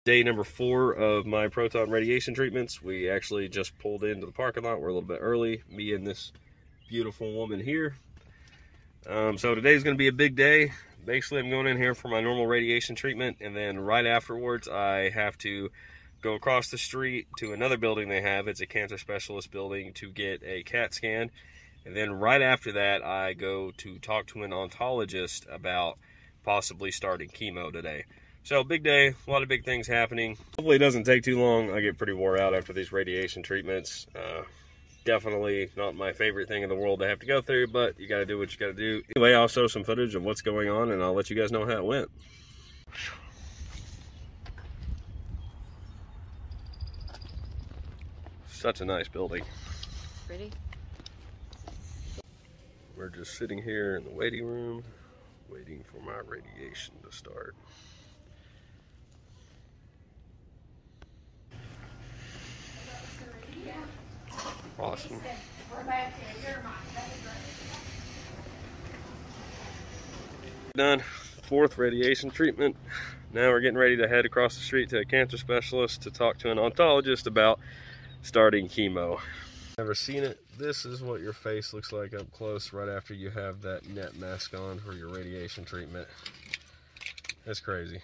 Day number 4 of my proton radiation treatments. We actually just pulled into the parking lot. We're a little bit early, me and this beautiful woman here. So today's going to be a big day. Basically, I'm going in here for my normal radiation treatment, and then right afterwards, I have to go across the street to another building they have. It's a cancer specialist building to get a CAT scan. And then right after that, I go to talk to an oncologist about possibly starting chemo today. So big day, a lot of big things happening. Hopefully it doesn't take too long. I get pretty wore out after these radiation treatments. Definitely not my favorite thing in the world to have to go through, but you gotta do what you gotta do. Anyway, I'll show some footage of what's going on and I'll let you guys know how it went. Such a nice building. Pretty. We're just sitting here in the waiting room, waiting for my radiation to start. Awesome. Done. 4th radiation treatment. Now we're getting ready to head across the street to a cancer specialist to talk to an oncologist about starting chemo. Never seen it. This is what your face looks like up close right after you have that net mask on for your radiation treatment. That's crazy.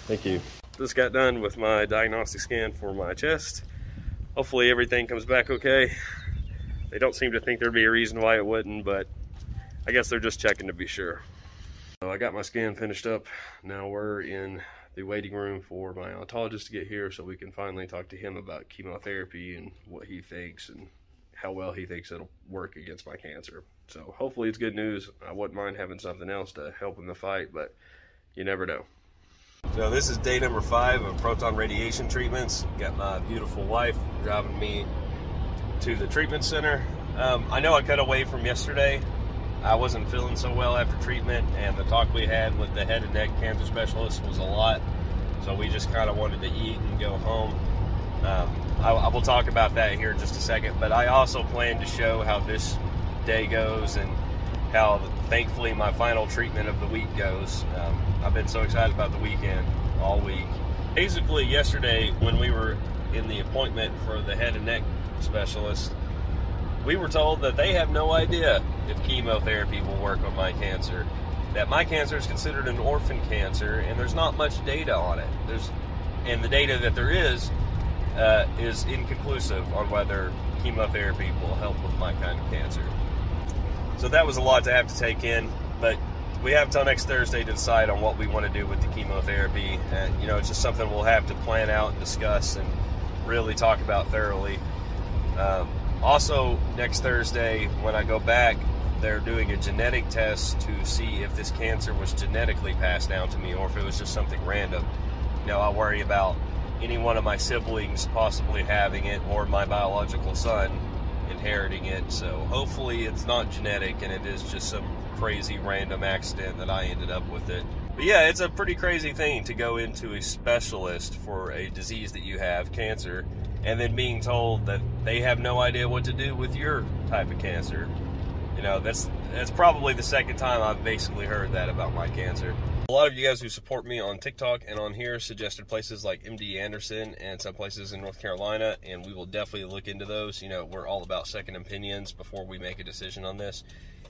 Thank you. Just got done with my diagnostic scan for my chest. Hopefully everything comes back okay. They don't seem to think there'd be a reason why it wouldn't, but I guess they're just checking to be sure. So I got my scan finished up. Now we're in the waiting room for my oncologist to get here so we can finally talk to him about chemotherapy and what he thinks and how well he thinks it'll work against my cancer. So hopefully it's good news. I wouldn't mind having something else to help in the fight, but you never know. So this is day number 5 of proton radiation treatments. Got my beautiful wife driving me to the treatment center. I know I cut away from yesterday. I wasn't feeling so well after treatment, and the talk we had with the head and neck cancer specialist was a lot. So we just kind of wanted to eat and go home. I will talk about that here in just a second, but I also plan to show how this day goes and how thankfully my final treatment of the week goes. I've been so excited about the weekend all week. Basically yesterday when we were in the appointment for the head and neck specialist, we were told that they have no idea if chemotherapy will work on my cancer, that my cancer is considered an orphan cancer and there's not much data on it. And the data that there is inconclusive on whether chemotherapy will help with my kind of cancer. So that was a lot to have to take in, but we have till next Thursday to decide on what we want to do with the chemotherapy. And, you know, it's just something we'll have to plan out and discuss and really talk about thoroughly. Also, next Thursday, when I go back, they're doing a genetic test to see if this cancer was genetically passed down to me or if it was just something random. You know, I worry about any one of my siblings possibly having it or my biological son inheriting it. So hopefully it's not genetic and it is just some crazy random accident that I ended up with it. But yeah, it's a pretty crazy thing to go into a specialist for a disease that you have, cancer, and then being told that they have no idea what to do with your type of cancer. You know, that's probably the second time I've basically heard that about my cancer. A lot of you guys who support me on TikTok and on here suggested places like MD Anderson and some places in North Carolina, and we will definitely look into those. You know, we're all about second opinions before we make a decision on this.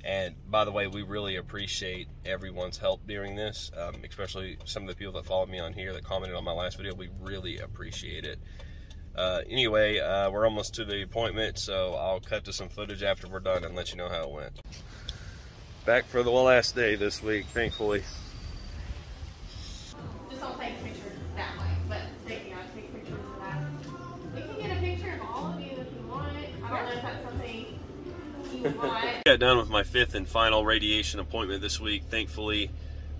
And by the way, we really appreciate everyone's help during this, especially some of the people that followed me on here that commented on my last video. We really appreciate it. Anyway, we're almost to the appointment, so I'll cut to some footage after we're done and let you know how it went. Back for the last day this week, thankfully. Just don't take pictures that way, but take pictures of that. We can get a picture of all of you if you want. I don't know if that's something you want. Got done with my 5th and final radiation appointment this week, thankfully.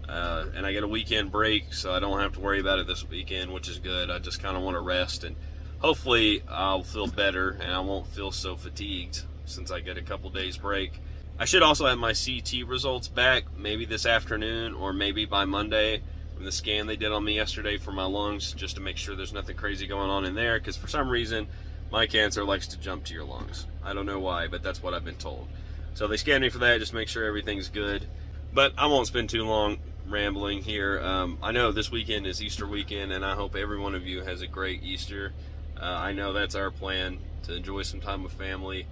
And I get a weekend break, so I don't have to worry about it this weekend, which is good. I just kind of want to rest, and hopefully I'll feel better and I won't feel so fatigued since I get a couple days break. I should also have my CT results back maybe this afternoon or maybe by Monday. from the scan they did on me yesterday for my lungs, just to make sure there's nothing crazy going on in there, because for some reason my cancer likes to jump to your lungs. I don't know why, but that's what I've been told. So they scanned me for that, just make sure everything's good. But I won't spend too long rambling here. I know this weekend is Easter weekend, and I hope every one of you has a great Easter. I know that's our plan, to enjoy some time with family.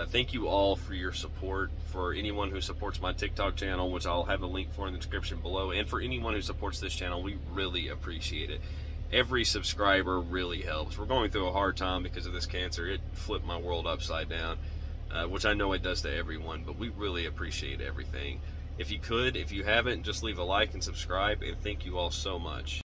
Thank you all for your support. For anyone who supports my TikTok channel, which I'll have a link for in the description below, and for anyone who supports this channel, we really appreciate it. Every subscriber really helps. We're going through a hard time because of this cancer. It flipped my world upside down, which I know it does to everyone, but we really appreciate everything. If you haven't, just leave a like and subscribe, and thank you all so much.